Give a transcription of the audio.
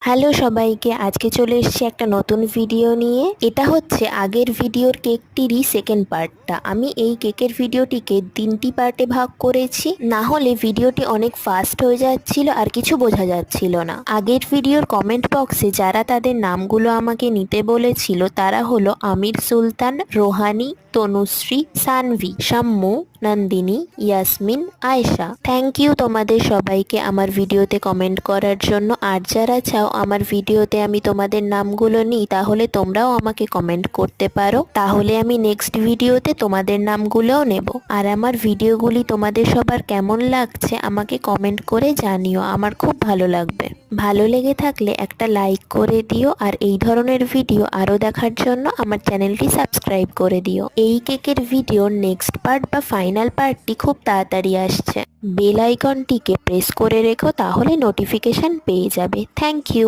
Hello সবাইকে, আজকে চলে এসেছি একটা নতুন ভিডিও নিয়ে। এটা হচ্ছে আগের ভিডিওর কেকটিরই সেকেন্ড পার্টটা। আমি এই কেকের ভিডিওটিকে 3টি পার্টে ভাগ করেছি, না হলে ভিডিওটি অনেক ফাস্ট হয়ে যাচ্ছিল আর কিছু বোঝা যাচ্ছিল না। আগের ভিডিওর কমেন্ট বক্সে যারা তাদের নামগুলো আমাকে নিতে বলেছিল তারা হলো আমির সুলতান, রোহানি, তনুশ্রী, সানভি, শাম্মু, নন্দিনী, ইয়াসমিন, আয়েশা। থ্যাংক ইউ তোমাদের সবাইকে আমার ভিডিওতে কমেন্ট করার জন্য। আর যারা চাও আমার ভিডিওতে আমি তোমাদের নামগুলো নিই তাহলে তোমরাও আমাকে কমেন্ট করতে পারো, তাহলে আমি নেক্সট ভিডিওতে তোমাদের নামগুলোও নেব। আর আমার ভিডিওগুলি তোমাদের সবার কেমন লাগছে আমাকে কমেন্ট করে জানিও, আমার খুব ভালো লাগবে। ভালো লেগে থাকলে একটা লাইক করে দিও, আর এই ধরনের ভিডিও আরও দেখার জন্য আমার চ্যানেলটি সাবস্ক্রাইব করে দিও। এই কেকের ভিডিওর নেক্সট পার্ট বা ফাইনাল পার্টটি খুব তাড়াতাড়ি আসছে। বেল আইকনটিকে প্রেস করে রেখো, তাহলে নোটিফিকেশন পেয়ে যাবে। Thank you.